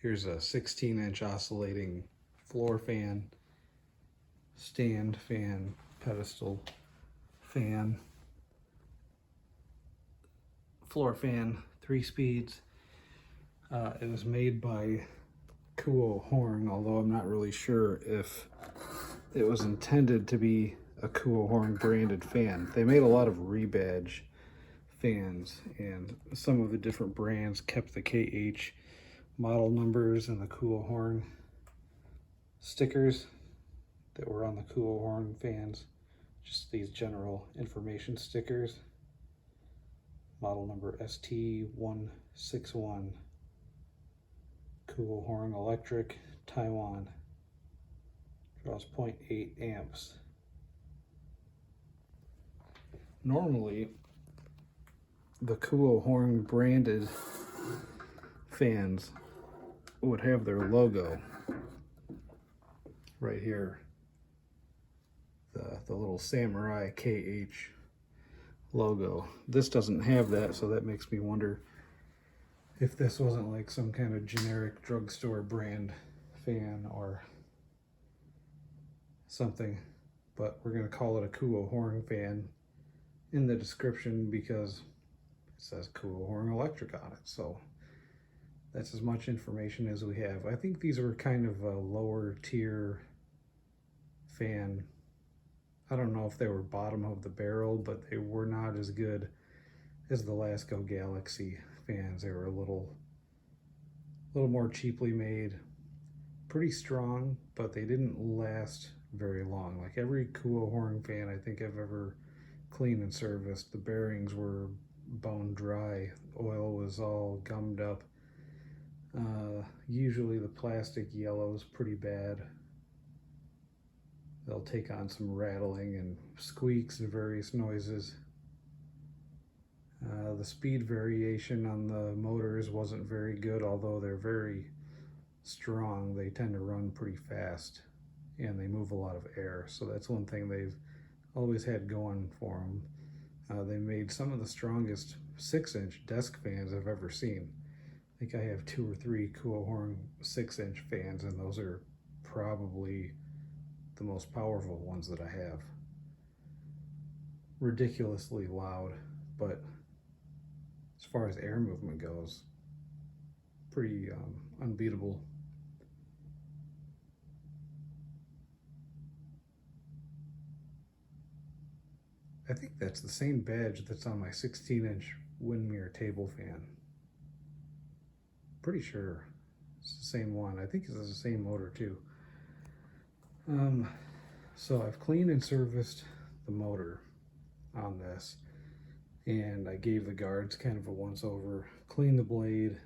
Here's a 16-inch oscillating floor fan, stand fan, pedestal fan, floor fan, 3 speeds. It was made by Horng, although I'm not really sure if it was intended to be a Horng branded fan. They made a lot of rebadge fans, and some of the different brands kept the KH model numbers and the Horng stickers that were on the Horng fans. Just these general information stickers. Model number ST-161. Horng Electric, Taiwan. Draws 0.8 amps. Normally, the Horng branded fans would have their logo right here. The little samurai KH logo. This doesn't have that, so that makes me wonder if this wasn't like some kind of generic drugstore brand fan or something. But we're going to call it a Horng fan in the description because it says Horng Electric on it. So that's as much information as we have. I think these were kind of a lower tier fan. I don't know if they were bottom of the barrel, but they were not as good as the Lasco Galaxy fans. They were a little more cheaply made, pretty strong, but they didn't last very long. Like every Horng fan I think I've ever cleaned and serviced, the bearings were bone dry, oil was all gummed up. Usually the plastic yellow is pretty bad. They'll take on some rattling and squeaks and various noises. The speed variation on the motors wasn't very good, although they're very strong. They tend to run pretty fast and they move a lot of air. So that's one thing they've always had going for them. They made some of the strongest 6-inch desk fans I've ever seen. I think I have 2 or 3 Horng 6-inch fans, and those are probably the most powerful ones that I have. Ridiculously loud, but as far as air movement goes, pretty unbeatable. I think that's the same badge that's on my 16-inch Windmere table fan. Pretty sure it's the same one. I think it's the same motor too. So I've cleaned and serviced the motor on this, and I gave the guards kind of a once over, cleaned the blade.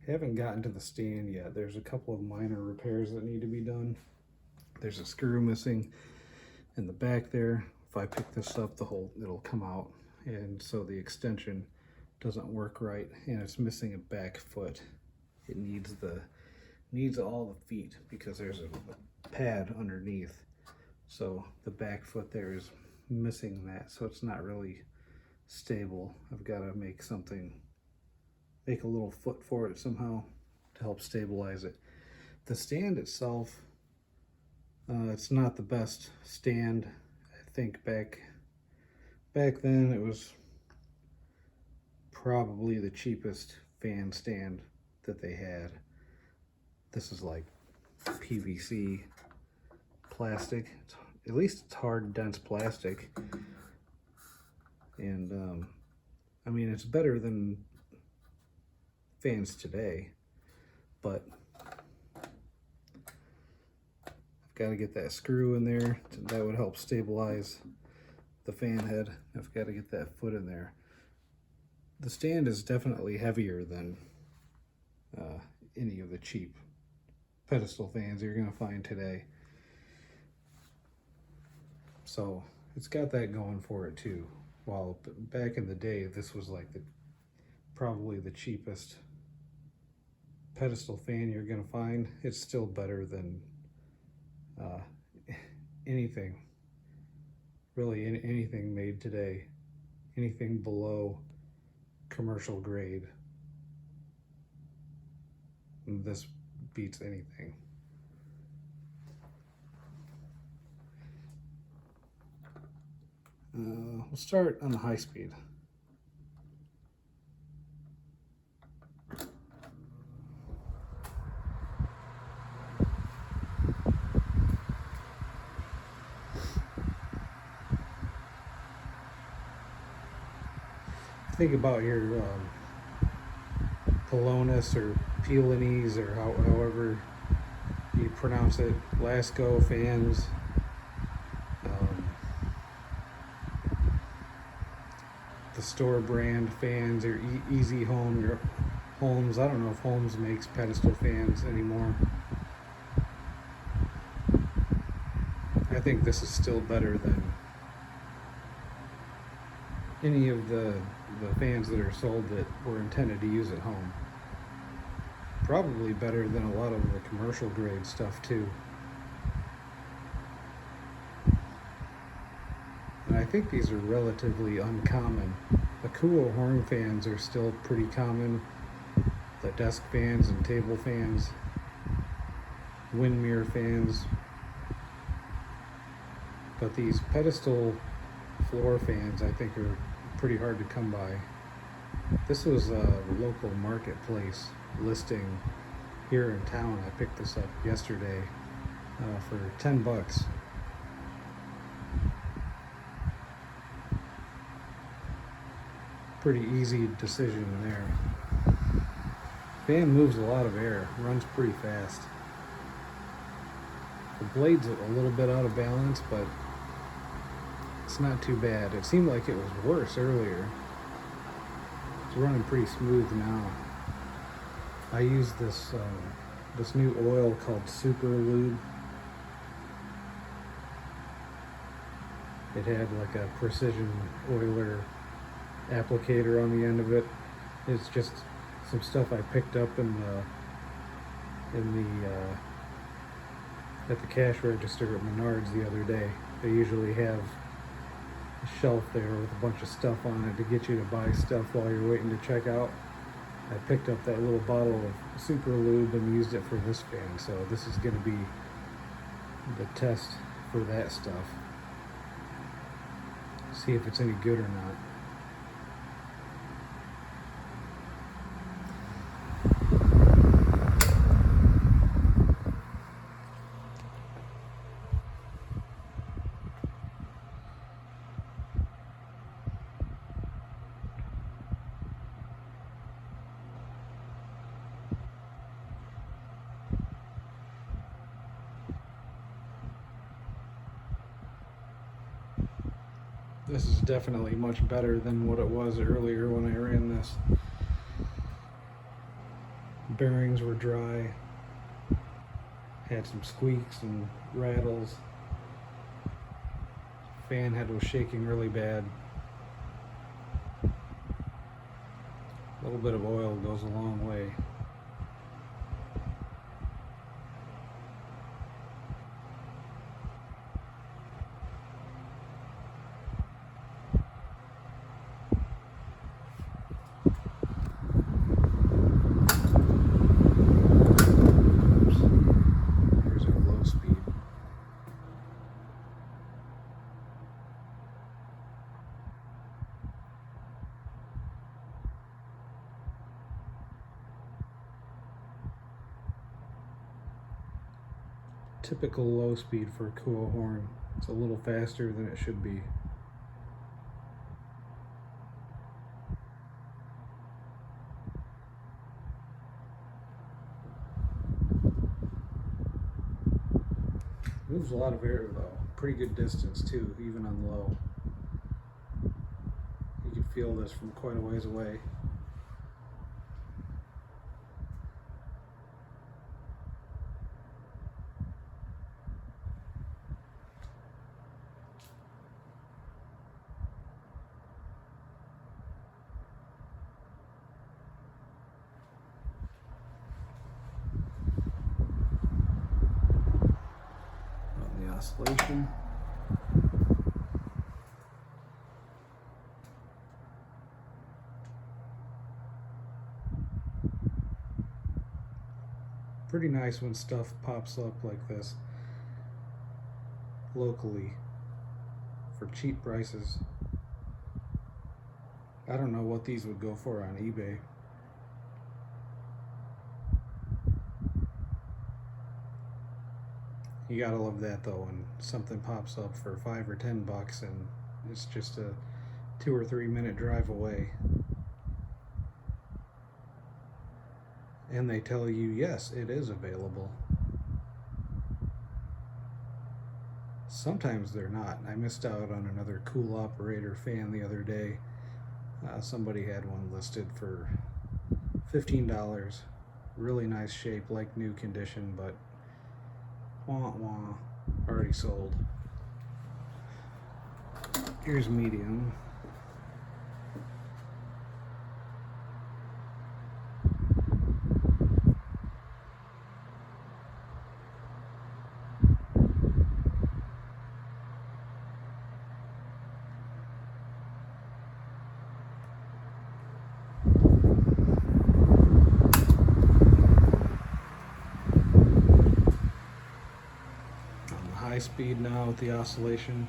Haven't gotten to the stand yet. There's a couple of minor repairs that need to be done. There's a screw missing in the back there. If I pick this up, it'll come out, and so the extension doesn't work right, and it's missing a back foot. It needs all the feet because there's a pad underneath, so the back foot there is missing that, so it's not really stable. I've got to make a little foot for it somehow to help stabilize it. The stand itself, it's not the best stand. I think back then it was probably the cheapest fan stand that they had. This is like PVC plastic. At least it's hard, dense plastic. And I mean, it's better than fans today, but I've got to get that screw in there. That would help stabilize the fan head. I've got to get that foot in there. The stand is definitely heavier than any of the cheap pedestal fans you're going to find today. So it's got that going for it too. While back in the day, this was like probably the cheapest pedestal fan you're going to find. It's still better than anything, really anything made today, anything below commercial grade. this beats anything. We'll start on the high speed. Think about your Polonus or Pelanese or however you pronounce it, Lasco fans. The store brand fans or Easy Home or Holmes. I don't know if Holmes makes pedestal fans anymore. I think this is still better than any of the fans that are sold that were intended to use at home. Probably better than a lot of the commercial grade stuff too. And I think these are relatively uncommon. The cool Horng fans are still pretty common. The desk fans and table fans, wind mirror fans. But these pedestal floor fans I think are pretty hard to come by. This was a local marketplace listing here in town. I picked this up yesterday for $10. Pretty easy decision there. Fan moves a lot of air, runs pretty fast. The blade's a little bit out of balance, but it's not too bad. It seemed like it was worse earlier. It's running pretty smooth now. I use this this new oil called Super Lube. It had like a precision oiler applicator on the end of it. It's just some stuff I picked up at the cash register at Menards the other day. They usually have a shelf there with a bunch of stuff on it to get you to buy stuff while you're waiting to check out. I picked up that little bottle of Super Lube and used it for this fan, so this is going to be the test for that stuff. See if it's any good or not. This is definitely much better than what it was earlier when I ran this. Bearings were dry, had some squeaks and rattles. Fan head was shaking really bad. A little bit of oil goes a long way. Typical low speed for a cool Horng. It's a little faster than it should be. Moves a lot of air though. Pretty good distance too, even on low. You can feel this from quite a ways away. Oscillation. Pretty nice when stuff pops up like this locally for cheap prices. I don't know what these would go for on eBay. You gotta love that though, when something pops up for $5 or $10 and it's just a 2 or 3 minute drive away. And they tell you, yes, it is available. Sometimes they're not. I missed out on another cool operator fan the other day. Somebody had one listed for $15. Really nice shape, like new condition, but wah wah, already sold. Here's medium. On the high speed now with the oscillation.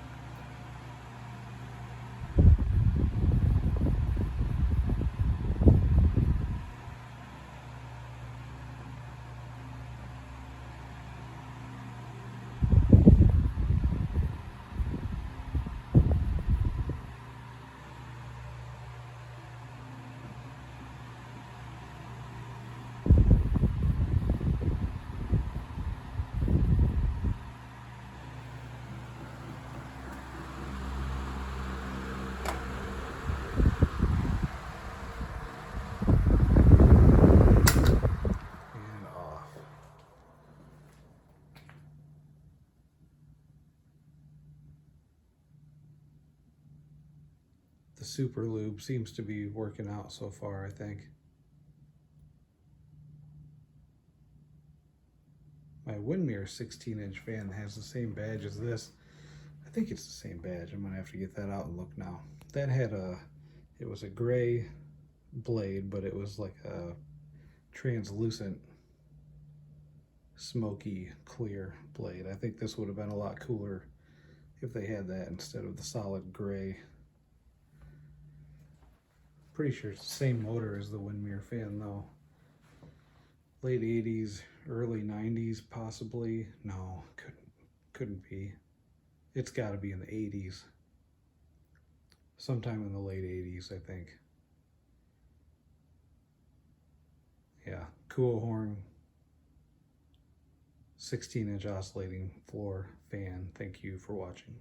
The super lube seems to be working out so far, I think. My Windmere 16-inch fan has the same badge as this. I think it's the same badge. I'm gonna have to get that out and look now. That had it was a gray blade, but it was like a translucent, smoky, clear blade. I think this would have been a lot cooler if they had that instead of the solid gray. Pretty sure it's the same motor as the Windmere fan though. Late 80s, early 90s possibly. No, couldn't be. It's got to be in the 80s. Sometime in the late 80s, I think. Yeah, cool Horng 16-inch oscillating floor fan. Thank you for watching.